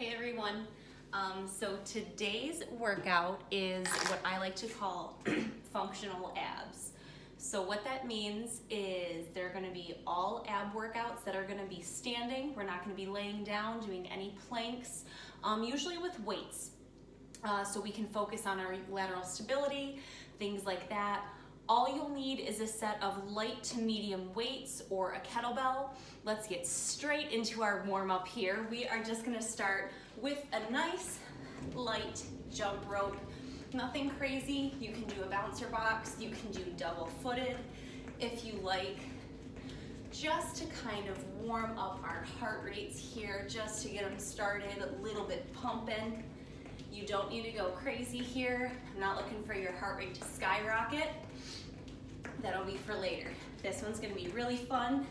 Hey everyone. So today's workout is what I like to call functional abs. So what that means is they're going to be all ab workouts that are going to be standing. We're not going to be laying down, doing any planks, usually with weights. So we can focus on our lateral stability, things like that. All you'll need is a set of light to medium weights or a kettlebell. Let's get straight into our warm-up here. We are just gonna start with a nice light jump rope. Nothing crazy. You can do a bouncer box, you can do double-footed if you like, just to kind of warm up our heart rates here, just to get them started, a little bit pumping. You don't need to go crazy here. I'm not looking for your heart rate to skyrocket. That'll be for later. This one's gonna be really fun.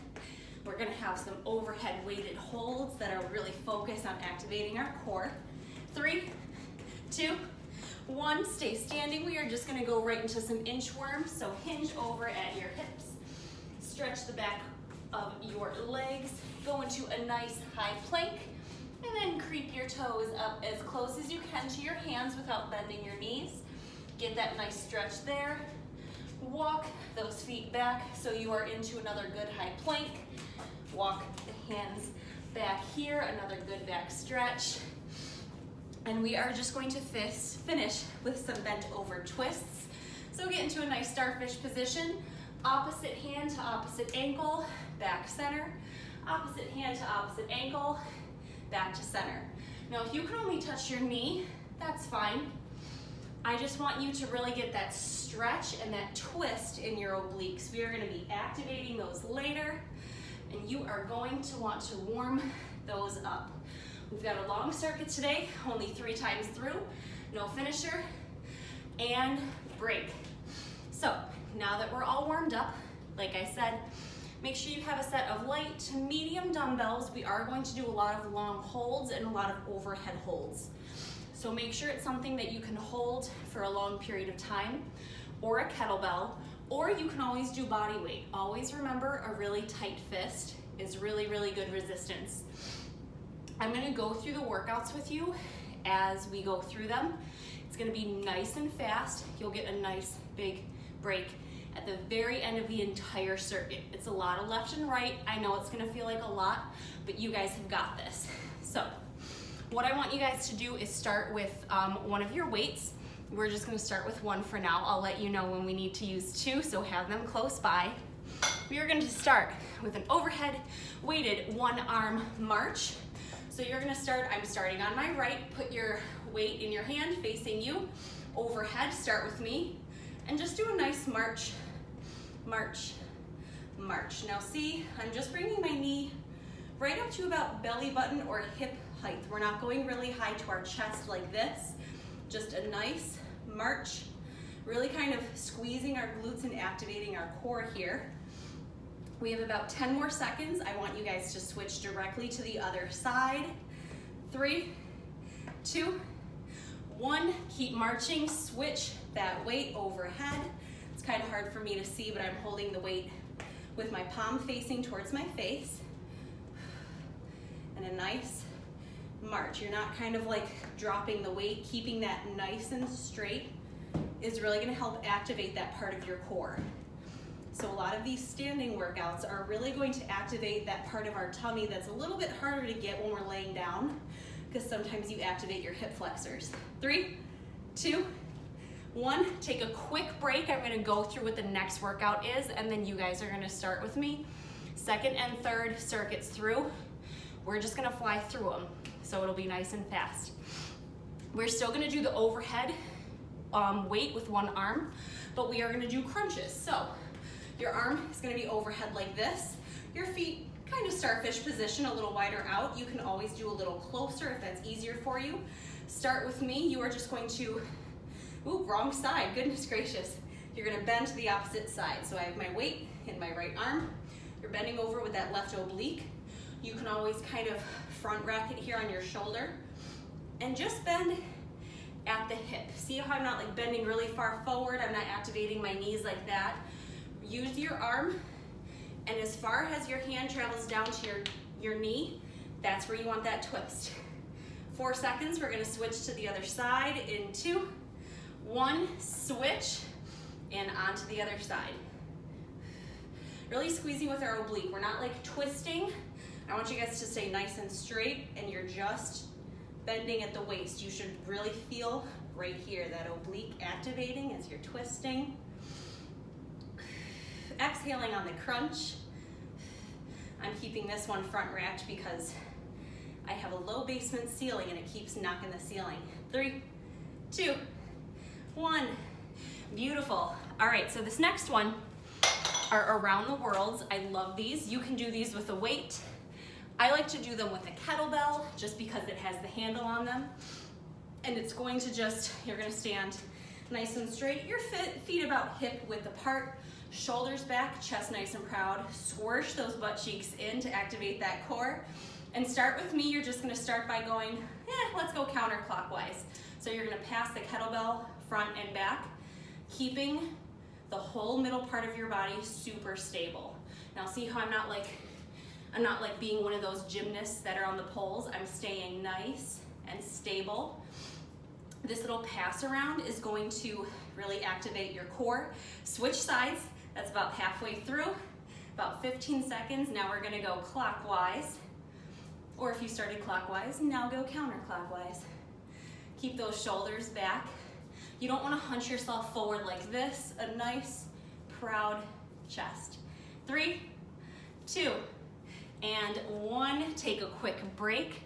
We're gonna have some overhead weighted holds that are really focused on activating our core. 3, 2, 1, stay standing. We are just gonna go right into some inchworms. So hinge over at your hips, stretch the back of your legs, go into a nice high plank, and then creep your toes up as close as you can to your hands without bending your knees. Get that nice stretch there. Walk those feet back so you are into another good high plank. Walk the hands back here, another good back stretch. And we are just going to finish with some bent over twists. So get into a nice starfish position. Opposite hand to opposite ankle, back center. Opposite hand to opposite ankle, back to center. Now if you can only touch your knee, that's fine. I just want you to really get that stretch and that twist in your obliques. We are going to be activating those later, and you are going to want to warm those up. We've got a long circuit today, only 3 times through, no finisher, and break. So now that we're all warmed up, like I said, make sure you have a set of light to medium dumbbells. We are going to do a lot of long holds and a lot of overhead holds. So make sure it's something that you can hold for a long period of time, or a kettlebell, or you can always do body weight. Always remember, a really tight fist is really, really good resistance. I'm gonna go through the workouts with you as we go through them. It's gonna be nice and fast. You'll get a nice big break at the very end of the entire circuit. It's a lot of left and right. I know it's gonna feel like a lot, but you guys have got this. So, what I want you guys to do is start with one of your weights. We're just gonna start with one for now. I'll let you know when we need to use 2, so have them close by. We are going to start with an overhead weighted 1-arm march. So you're gonna start, I'm starting on my right, put your weight in your hand facing you. Overhead, start with me, and just do a nice march, march, march. Now see, I'm just bringing my knee right up to about belly button or hip height. We're not going really high to our chest like this. Just a nice march, really kind of squeezing our glutes and activating our core here. We have about 10 more seconds. I want you guys to switch directly to the other side. 3, 2, 1. Keep marching, switch that weight overhead. It's kind of hard for me to see, but I'm holding the weight with my palm facing towards my face. And a nice march. You're not kind of like dropping the weight. Keeping that nice and straight is really going to help activate that part of your core. So a lot of these standing workouts are really going to activate that part of our tummy that's a little bit harder to get when we're laying down, because sometimes you activate your hip flexors. 3, 2, 1. Take a quick break. I'm going to go through what the next workout is, and then you guys are going to start with me. Second and third circuits through. We're just gonna fly through them, so it'll be nice and fast. We're still gonna do the overhead weight with 1 arm, but we are gonna do crunches. So your arm is gonna be overhead like this. Your feet kind of starfish position, a little wider out. You can always do a little closer if that's easier for you. Start with me. You are just going to, ooh, wrong side, goodness gracious. You're gonna bend to the opposite side. So I have my weight in my right arm. You're bending over with that left oblique. You can always kind of front rack it here on your shoulder and just bend at the hip. See how I'm not like bending really far forward? I'm not activating my knees like that. Use your arm, and as far as your hand travels down to your knee, that's where you want that twist. 4 seconds, we're gonna switch to the other side in 2, 1, switch, and onto the other side. Really squeezing with our oblique. We're not like twisting. I want you guys to stay nice and straight, and you're just bending at the waist. You should really feel right here, that oblique activating as you're twisting. Exhaling on the crunch. I'm keeping this one front racked because I have a low basement ceiling and it keeps knocking the ceiling. 3, 2, 1. Beautiful. All right, so this next one are around the worlds. I love these. You can do these with a weight. I like to do them with a kettlebell just because it has the handle on them. And it's going to you're gonna stand nice and straight. Your feet about hip width apart, shoulders back, chest nice and proud. Squish those butt cheeks in to activate that core. And start with me, you're just gonna start by going, let's go counterclockwise. So you're gonna pass the kettlebell front and back, keeping the whole middle part of your body super stable. Now see how I'm not like being one of those gymnasts that are on the poles. I'm staying nice and stable. This little pass around is going to really activate your core. Switch sides, that's about halfway through, about 15 seconds. Now we're gonna go clockwise, or if you started clockwise, now go counterclockwise. Keep those shoulders back. You don't wanna hunch yourself forward like this, a nice, proud chest. 3, 2, and 1. Take a quick break.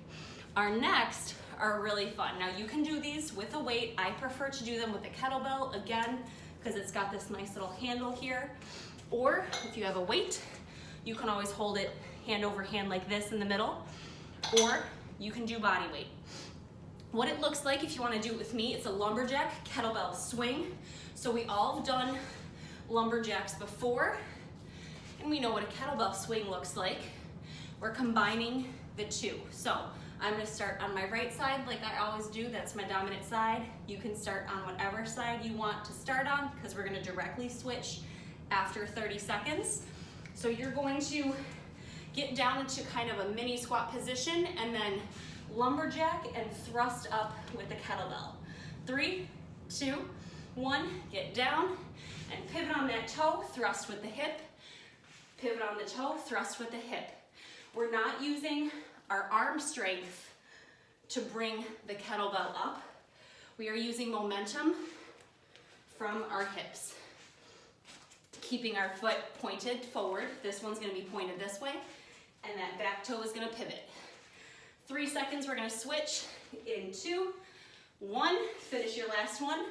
Our next are really fun. Now you can do these with a weight. I prefer to do them with a kettlebell, again, because it's got this nice little handle here. Or if you have a weight, you can always hold it hand over hand like this in the middle, or you can do body weight. What it looks like if you want to do it with me, it's a lumberjack kettlebell swing. So we all have done lumberjacks before, and we know what a kettlebell swing looks like. We're combining the two. So I'm gonna start on my right side like I always do. That's my dominant side. You can start on whatever side you want to start on because we're gonna directly switch after 30 seconds. So you're going to get down into kind of a mini squat position and then lumberjack and thrust up with the kettlebell. 3, 2, 1, get down and pivot on that toe, thrust with the hip. Pivot on the toe, thrust with the hip. We're not using our arm strength to bring the kettlebell up. We are using momentum from our hips. Keeping our foot pointed forward. This one's gonna be pointed this way, and that back toe is gonna pivot. 3 seconds, we're gonna switch in 2, 1, finish your last one,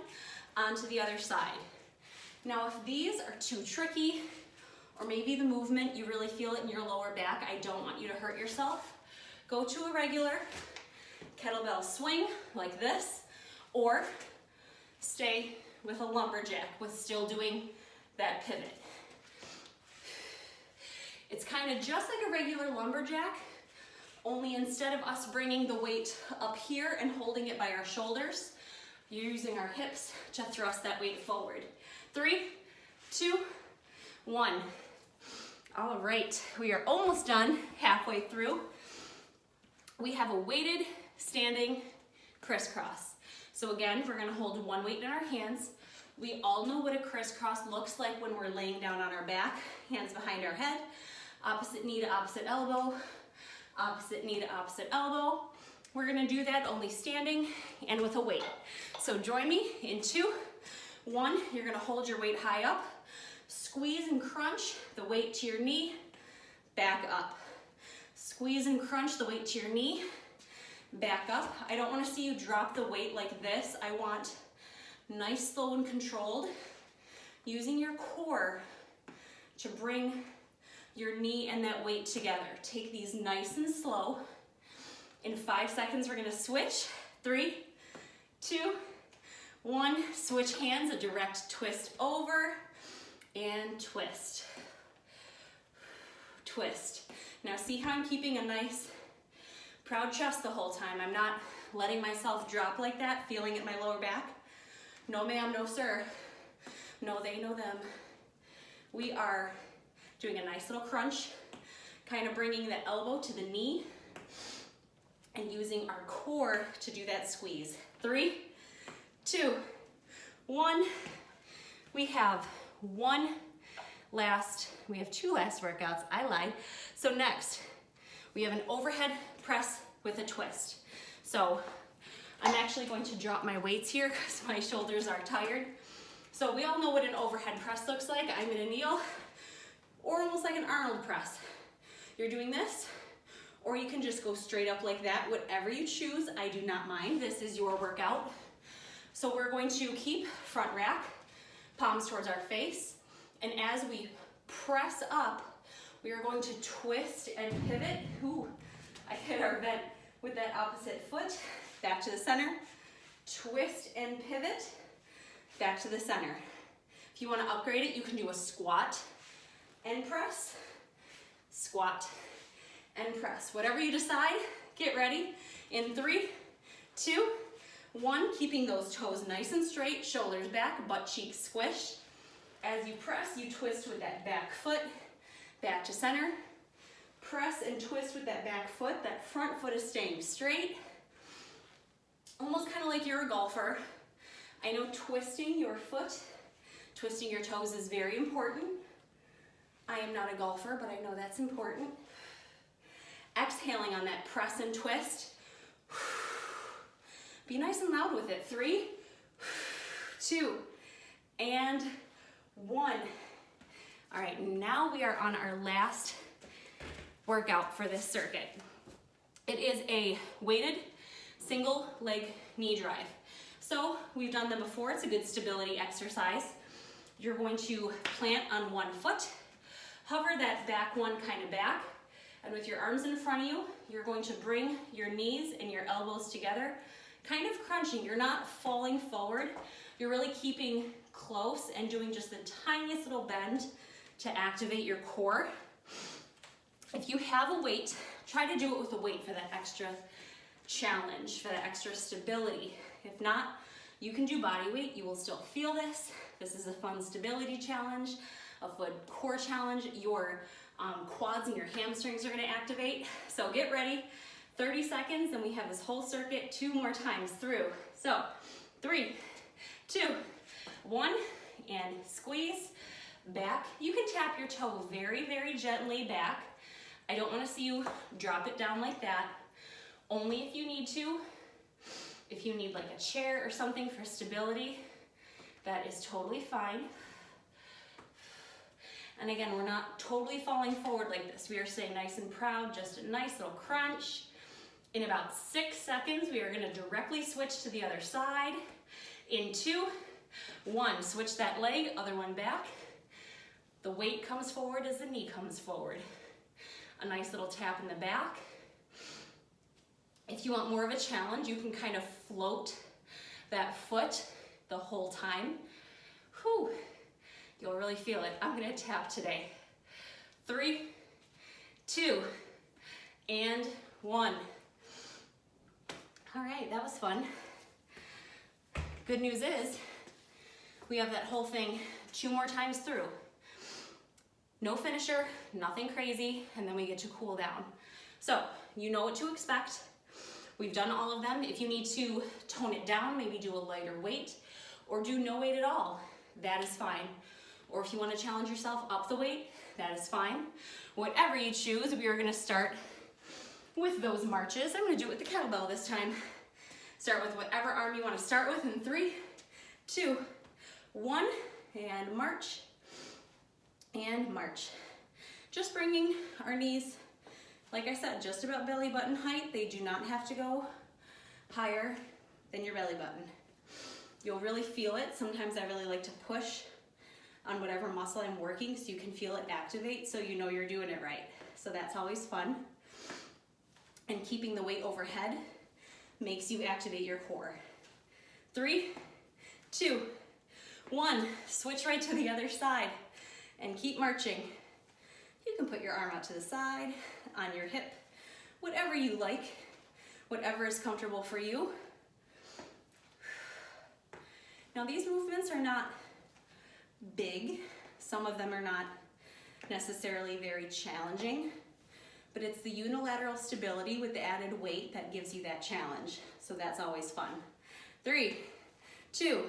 onto the other side. Now if these are too tricky, or maybe the movement, you really feel it in your lower back, I don't want you to hurt yourself, go to a regular kettlebell swing like this, or stay with a lumberjack with still doing that pivot. It's kind of just like a regular lumberjack, only instead of us bringing the weight up here and holding it by our shoulders, you're using our hips to thrust that weight forward. 3, 2, 1. All right, we are almost done, halfway through. We have a weighted standing crisscross. So again, we're gonna hold one weight in our hands. We all know what a crisscross looks like when we're laying down on our back, hands behind our head, opposite knee to opposite elbow, opposite knee to opposite elbow. We're gonna do that only standing and with a weight. So join me in 2, 1, you're gonna hold your weight high up, squeeze and crunch the weight to your knee, back up. Squeeze and crunch the weight to your knee, back up. I don't want to see you drop the weight like this. I want nice, slow, and controlled, using your core to bring your knee and that weight together. Take these nice and slow. In 5 seconds, we're gonna switch. 3, 2, 1, switch hands, a direct twist over, and twist. Twist. Now see how I'm keeping a nice, proud chest the whole time. I'm not letting myself drop like that, feeling it in my lower back. No ma'am, no sir. No they, no them. We are doing a nice little crunch, kind of bringing the elbow to the knee and using our core to do that squeeze. 3, 2, 1. We have we have 2 last workouts. I lied. So next, we have an overhead press with a twist. So I'm actually going to drop my weights here because my shoulders are tired. So we all know what an overhead press looks like. I'm gonna kneel, or almost like an Arnold press. You're doing this, or you can just go straight up like that. Whatever you choose, I do not mind. This is your workout. So we're going to keep front rack, palms towards our face, and as we press up, we are going to twist and pivot. Ooh, I hit our vent with that opposite foot. Back to the center, twist and pivot, back to the center. If you want to upgrade it, you can do a squat and press, squat and press. Whatever you decide, get ready. In 3, 2, 1, keeping those toes nice and straight, shoulders back, butt cheeks squished. As you press, you twist with that back foot, back to center. Press and twist with that back foot. That front foot is staying straight. Almost kind of like you're a golfer. I know twisting your foot, twisting your toes is very important. I am not a golfer, but I know that's important. Exhaling on that press and twist. Be nice and loud with it. 3, 2, and 1. All right, now we are on our last workout for this circuit. It is a weighted single leg knee drive. So we've done them before. It's a good stability exercise. You're going to plant on one foot, hover that back one kind of back, and with your arms in front of you, you're going to bring your knees and your elbows together, kind of crunching. You're not falling forward. You're really keeping close and doing just the tiniest little bend to activate your core. If you have a weight, try to do it with a weight for that extra challenge, for that extra stability. If not, you can do body weight. You will still feel this. This is a fun stability challenge, a fun core challenge. Your quads and your hamstrings are going to activate. So get ready. 30 seconds, and we have this whole circuit 2 more times through. So 3, 2, 1, and squeeze back. You can tap your toe very, very gently back. I don't want to see you drop it down like that. Only if you need to. If you need like a chair or something for stability, that is totally fine. And again, we're not totally falling forward like this. We are staying nice and proud, just a nice little crunch. In about 6 seconds, we are going to directly switch to the other side. In 2, 1, switch that leg, other one back. The weight comes forward as the knee comes forward. A nice little tap in the back. If you want more of a challenge, you can kind of float that foot the whole time. Whew, you'll really feel it. I'm gonna tap today. 3, 2, and 1. All right, that was fun. Good news is, we have that whole thing 2 more times through. No finisher, nothing crazy, and then we get to cool down. So, you know what to expect. We've done all of them. If you need to tone it down, maybe do a lighter weight, or do no weight at all, that is fine. Or if you want to challenge yourself, up the weight, that is fine. Whatever you choose, we are going to start with those marches. I'm going to do it with the kettlebell this time. Start with whatever arm you want to start with in 3, 2, 1, and march, and march. Just bringing our knees, like I said, just about belly button height. They do not have to go higher than your belly button. You'll really feel it. Sometimes I really like to push on whatever muscle I'm working so you can feel it activate, so you know you're doing it right. So that's always fun. And keeping the weight overhead makes you activate your core. 3, 2, 1. Switch right to the other side and keep marching. You can put your arm out to the side, on your hip, whatever you like, whatever is comfortable for you. Now these movements are not big. Some of them are not necessarily very challenging, but it's the unilateral stability with the added weight that gives you that challenge. So that's always fun. 3, 2,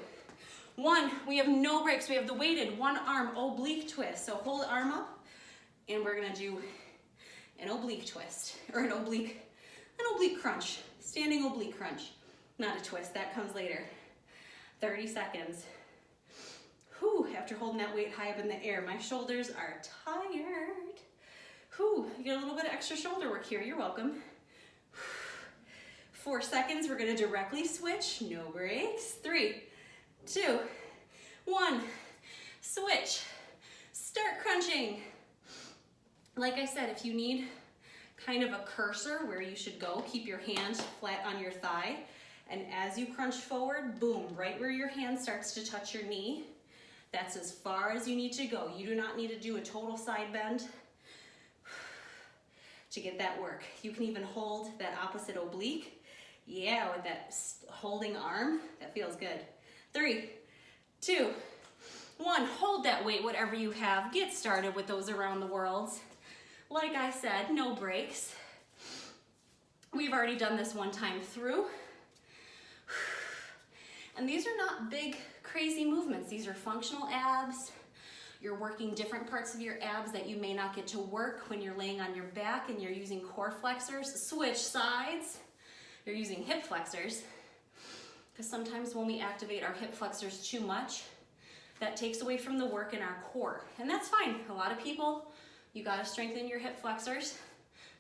1. We have no breaks. We have the weighted one arm oblique twist. So hold the arm up and we're gonna do an oblique twist, or an oblique crunch, standing oblique crunch. Not a twist, that comes later. 30 seconds. Whew, after holding that weight high up in the air, my shoulders are tired. Whew, you get a little bit of extra shoulder work here, you're welcome. 4 seconds, we're gonna directly switch, no breaks. 3, 2, 1, switch. Start crunching. Like I said, if you need kind of a cursor where you should go, keep your hand flat on your thigh, and as you crunch forward, boom, right where your hand starts to touch your knee, that's as far as you need to go. You do not need to do a total side bend to get that work. You can even hold that opposite oblique. Yeah, with that holding arm, that feels good. 3, 2, 1, hold that weight, whatever you have. Get started with those around the worlds. Like I said, no breaks. We've already done this one time through. And these are not big, crazy movements. These are functional abs. You're working different parts of your abs that you may not get to work when you're laying on your back and you're using core flexors. Switch sides. You're using hip flexors. Because sometimes when we activate our hip flexors too much, that takes away from the work in our core. And that's fine. A lot of people, you gotta strengthen your hip flexors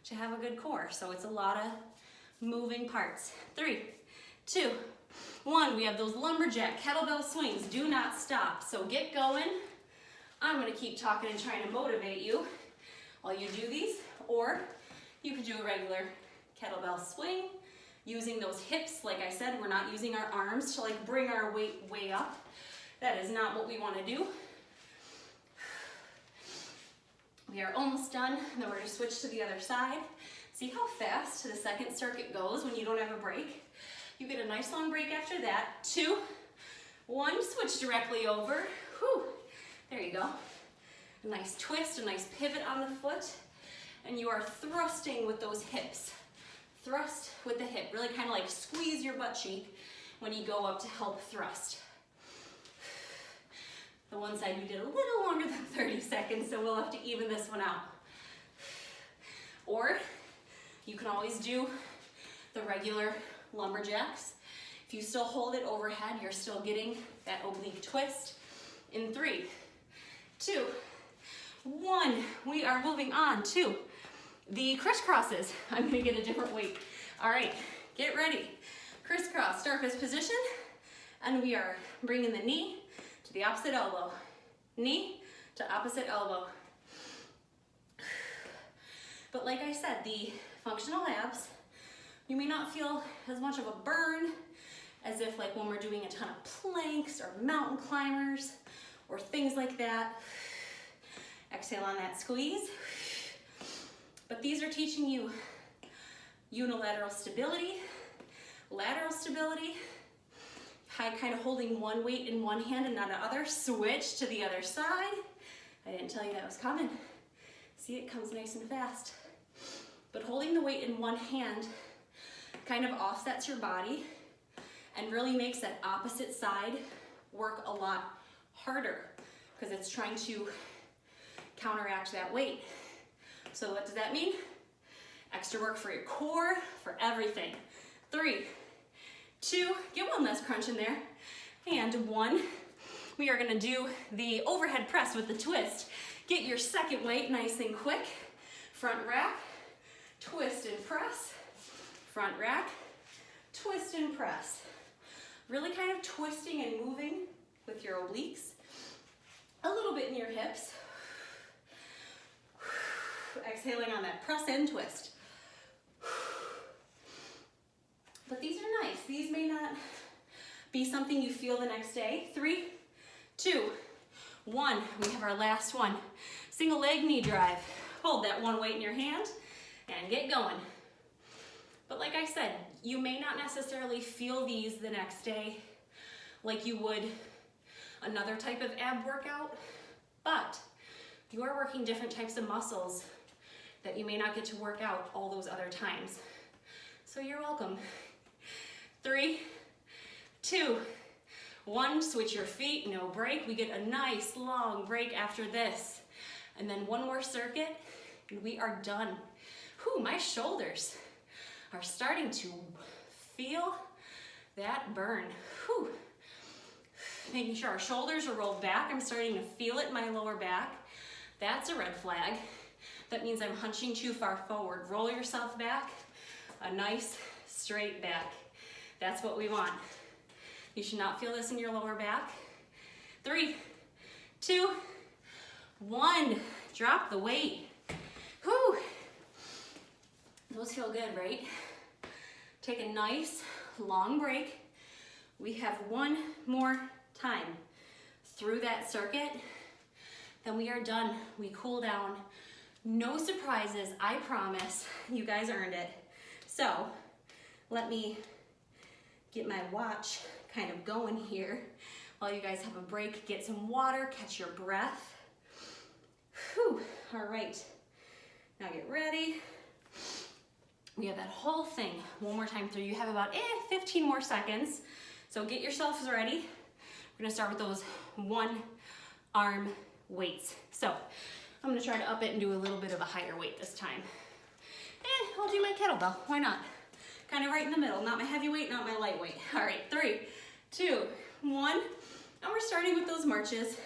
to have a good core. So it's a lot of moving parts. 3, 2, 1. We have those lumberjack kettlebell swings. Do not stop. So get going. I'm gonna keep talking and trying to motivate you while you do these, or you could do a regular kettlebell swing using those hips. Like I said, we're not using our arms to like bring our weight way up. That is not what we want to do. We are almost done, and then we're going to switch to the other side. See how fast the second circuit goes when you don't have a break? You get a nice long break after that. 2, 1, switch directly over. Whew. There you go. A nice twist, a nice pivot on the foot, and you are thrusting with those hips. Thrust with the hip, really kind of like squeeze your butt cheek when you go up to help thrust. The one side we did a little longer than 30 seconds, so we'll have to even this one out. Or you can always do the regular lumberjacks. If you still hold it overhead, you're still getting that oblique twist. In 3, 2, 1, we are moving on to the crisscrosses. I'm gonna get a different weight. All right, get ready. Crisscross, starfish position, and we are bringing the knee to the opposite elbow. Knee to opposite elbow. But like I said, the functional abs, you may not feel as much of a burn as if like when we're doing a ton of planks or mountain climbers or things like that. Exhale on that squeeze. But these are teaching you unilateral stability, lateral stability, kind of holding one weight in one hand and not another. Switch to the other side. I didn't tell you that was coming. See, it comes nice and fast. But holding the weight in one hand kind of offsets your body and really makes that opposite side work a lot harder because it's trying to counteract that weight. So what does that mean? Extra work for your core, for everything. 3, 2, get one less crunch in there. And 1, we are gonna do the overhead press with the twist. Get your second weight nice and quick. Front rack, twist and press. Front rack, twist and press. Really kind of twisting and moving with your obliques. A little bit in your hips. Exhaling on that press and twist. But these are nice. These may not be something you feel the next day. 3, 2, 1. We have our last one. Single leg knee drive. Hold that one weight in your hand and get going. But like I said, you may not necessarily feel these the next day like you would another type of ab workout, but you are working different types of muscles that you may not get to work out all those other times. So you're welcome. 3, 2, 1, switch your feet, no break. We get a nice long break after this. And then one more circuit, and we are done. Whew, my shoulders are starting to feel that burn. Whew. Making sure our shoulders are rolled back. I'm starting to feel it in my lower back. That's a red flag. That means I'm hunching too far forward. Roll yourself back, a nice straight back. That's what we want. You should not feel this in your lower back. 3, 2, 1. Drop the weight. Whew. Those feel good, right? Take a nice long break. We have one more time through that circuit, then we are done. We cool down. No surprises, I promise. You guys earned it. So let me get my watch kind of going here while you guys have a break. Get some water, catch your breath. Whew. All right, now get ready. We have that whole thing one more time through. You have about 15 more seconds. So get yourselves ready. We're gonna start with those one arm weights. So I'm gonna try to up it and do a little bit of a higher weight this time. And I'll do my kettlebell, why not? Kind of right in the middle, not my heavy weight, not my light weight. All right, 3, 2, 1. And we're starting with those marches,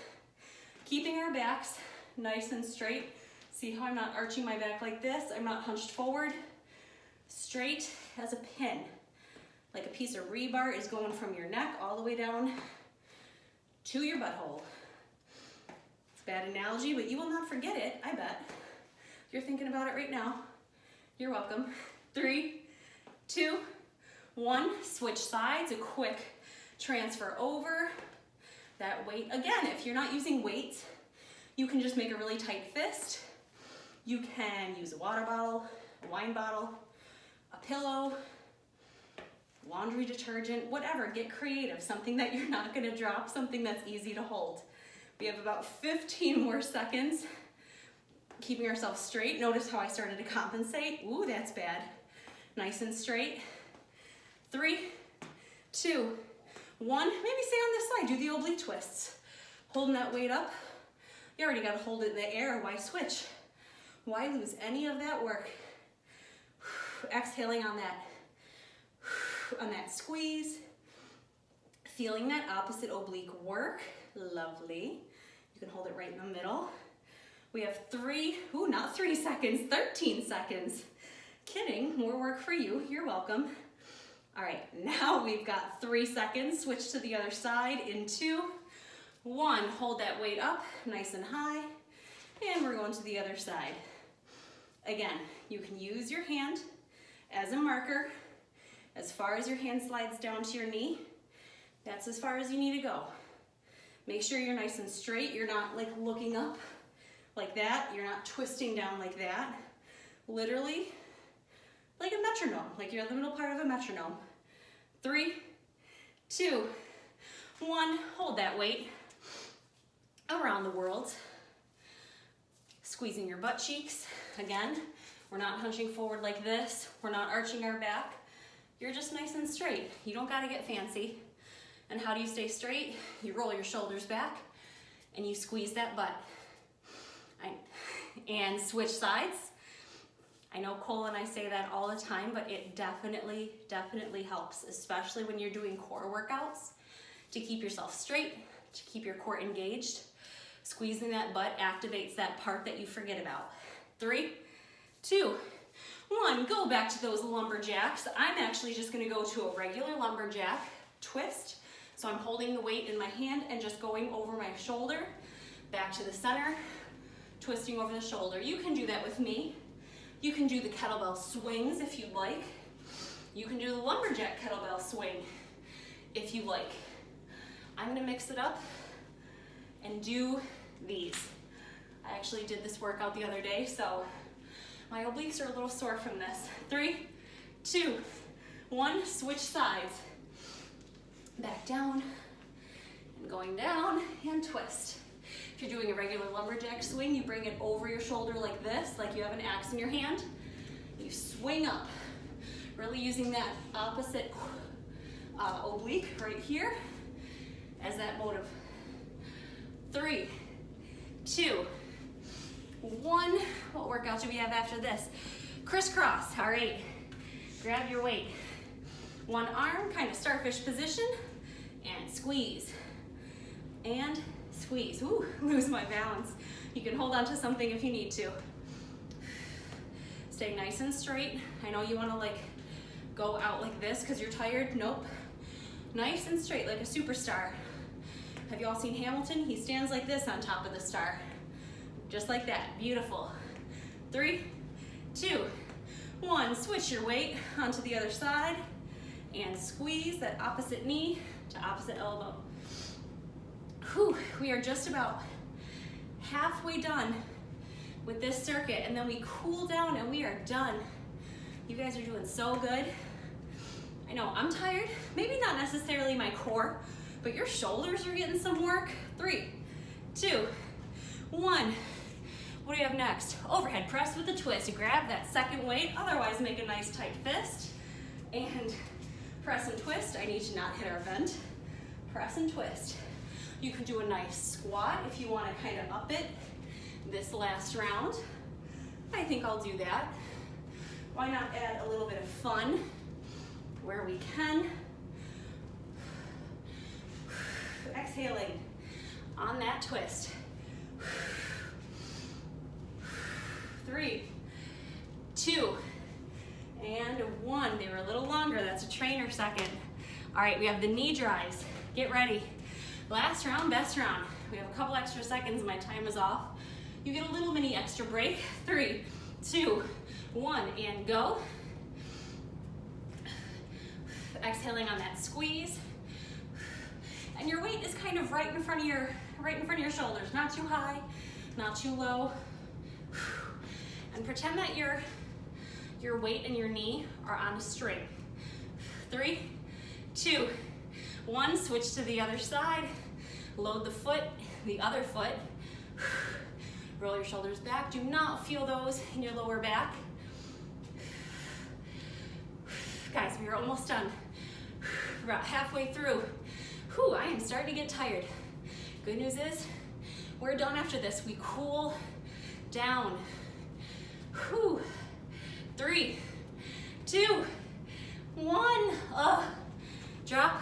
keeping our backs nice and straight. See how I'm not arching my back like this? I'm not hunched forward. Straight as a pin. Like a piece of rebar is going from your neck all the way down to your butthole. It's a bad analogy, but you will not forget it, I bet. You're thinking about it right now. You're welcome. 3, 2, 1. Switch sides, a quick transfer over. That weight, again, if you're not using weights, you can just make a really tight fist. You can use a water bottle, a wine bottle, a pillow, laundry detergent, whatever, get creative, something that you're not gonna drop, something that's easy to hold. We have about 15 more seconds. Keeping ourselves straight. Notice how I started to compensate. Ooh, that's bad. Nice and straight. 3, 2, 1. Maybe stay on this side, do the oblique twists. Holding that weight up. You already gotta hold it in the air, why switch? Why lose any of that work? Exhaling on that squeeze, feeling that opposite oblique work. Lovely. You can hold it right in the middle. We have 13 seconds. Kidding, more work for you, you're welcome. All right, now we've got 3 seconds. Switch to the other side in 2, 1. Hold that weight up nice and high, and we're going to the other side. Again, you can use your hand as a marker. As far as your hand slides down to your knee, that's as far as you need to go. Make sure you're nice and straight. You're not like looking up like that. You're not twisting down like that. Literally like a metronome, like you're the middle part of a metronome. 3, 2, 1. Hold that weight around the world. Squeezing your butt cheeks. Again, we're not hunching forward like this. We're not arching our back. You're just nice and straight. You don't gotta get fancy. And how do you stay straight? You roll your shoulders back and you squeeze that butt. And switch sides. I know Cole and I say that all the time, but it definitely helps, especially when you're doing core workouts, to keep yourself straight, to keep your core engaged. Squeezing that butt activates that part that you forget about. 3, 2, 1. Go back to those lumberjacks. I'm actually just gonna go to a regular lumberjack twist. So I'm holding the weight in my hand and just going over my shoulder, back to the center, twisting over the shoulder. You can do that with me. You can do the kettlebell swings if you'd like. You can do the lumberjack kettlebell swing if you like. I'm gonna mix it up and do these. I actually did this workout the other day, so my obliques are a little sore from this. 3, 2, 1, switch sides. Back down, and going down, and twist. If you're doing a regular lumberjack swing, you bring it over your shoulder like this, like you have an axe in your hand. You swing up, really using that opposite oblique right here as that motive. 3, 2, 1. What workout do we have after this? Crisscross. All right, grab your weight. One arm, kind of starfish position, and squeeze. And squeeze. Ooh, lose my balance. You can hold on to something if you need to. Stay nice and straight. I know you want to like go out like this because you're tired. Nope. Nice and straight like a superstar. Have you all seen Hamilton? He stands like this on top of the star. Just like that. Beautiful. 3, 2, 1. Switch your weight onto the other side and squeeze that opposite knee to opposite elbow. Whew, we are just about halfway done with this circuit, and then we cool down and we are done. You guys are doing so good. I know I'm tired, maybe not necessarily my core, but your shoulders are getting some work. 3, 2, 1. What do we have next? Overhead press with a twist. Grab that second weight, otherwise make a nice tight fist. And press and twist. I need to not hit our vent. Press and twist. You can do a nice squat if you want to kind of up it this last round. I think I'll do that. Why not add a little bit of fun where we can? Exhaling on that twist. 3, 2, and 1. They were a little longer. That's a trainer second. All right, we have the knee drives. Get ready. Last round, best round. We have a couple extra seconds. My time is off. You get a little mini extra break. 3, 2, 1, and go. Exhaling on that squeeze. And your weight is kind of right in front of your shoulders. Not too high, not too low. And pretend that your weight and your knee are on a string. 3, 2, 1. Switch to the other side. Load the foot, the other foot. Roll your shoulders back. Do not feel those in your lower back. Guys, we are almost done. We're about halfway through. Whew, I am starting to get tired. Good news is, we're done after this. We cool down. Whew. 3, 2, 1. Drop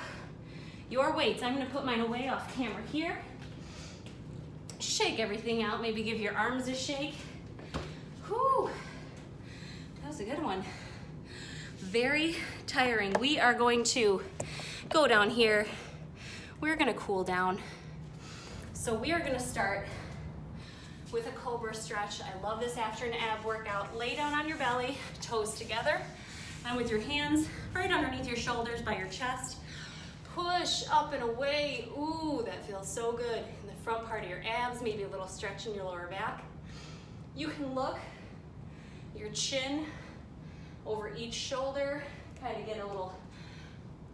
your weights. I'm gonna put mine away off camera here. Shake everything out. Maybe give your arms a shake. Whew. That was a good one. Very tiring. We are going to go down here. We're gonna cool down. So we are gonna start with a cobra stretch. I love this after an ab workout. Lay down on your belly, toes together, and with your hands right underneath your shoulders by your chest, push up and away. Ooh, that feels so good. In the front part of your abs, maybe a little stretch in your lower back. You can look your chin over each shoulder, kind of get a little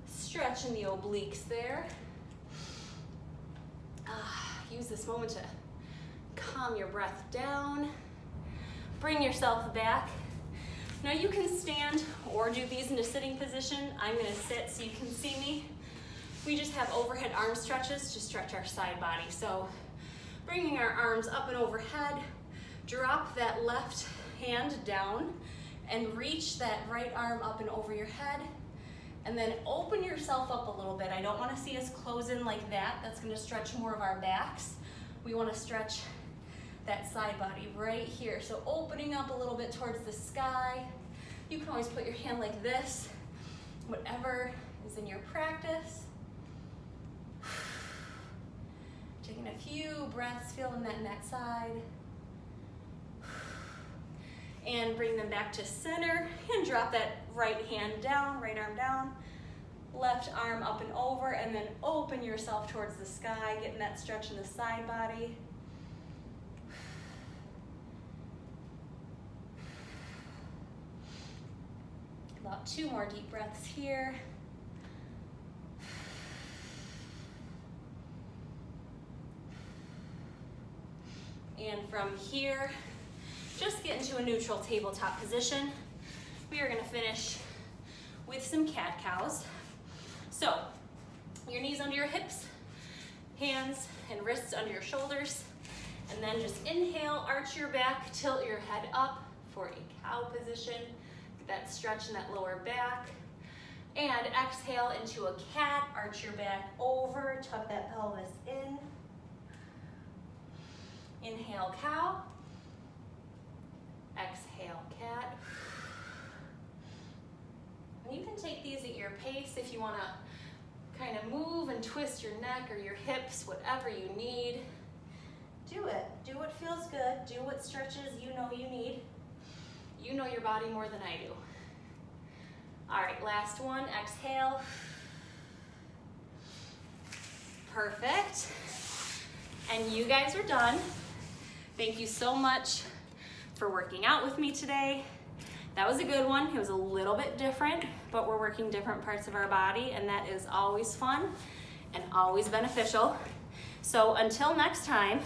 stretch in the obliques there. Use this moment to calm your breath down. Bring yourself back. Now you can stand or do these in a sitting position. I'm gonna sit so you can see me. We just have overhead arm stretches to stretch our side body. So bringing our arms up and overhead, drop that left hand down and reach that right arm up and over your head. And then open yourself up a little bit. I don't want to see us close in like that. That's going to stretch more of our backs. We want to stretch that side body right here. So opening up a little bit towards the sky. You can always put your hand like this, whatever is in your practice. Taking a few breaths, feeling that neck side. And bring them back to center and drop that right hand down, right arm down, left arm up and over, and then open yourself towards the sky, getting that stretch in the side body. About 2 more deep breaths here. And from here, just get into a neutral tabletop position. We are gonna finish with some cat-cows. So, your knees under your hips, hands and wrists under your shoulders, and then just inhale, arch your back, tilt your head up for a cow position. Get that stretch in that lower back. And exhale into a cat, arch your back over, tuck that pelvis in. Inhale, cow. Exhale, cat. And you can take these at your pace if you want to kind of move and twist your neck or your hips, whatever you need. Do it. Do what feels good. Do what stretches you know you need. You know your body more than I do. All right, last one. Exhale. Perfect. And you guys are done. Thank you so much for working out with me today. That was a good one. It was a little bit different, but we're working different parts of our body, and that is always fun and always beneficial. So until next time,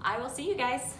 I will see you guys.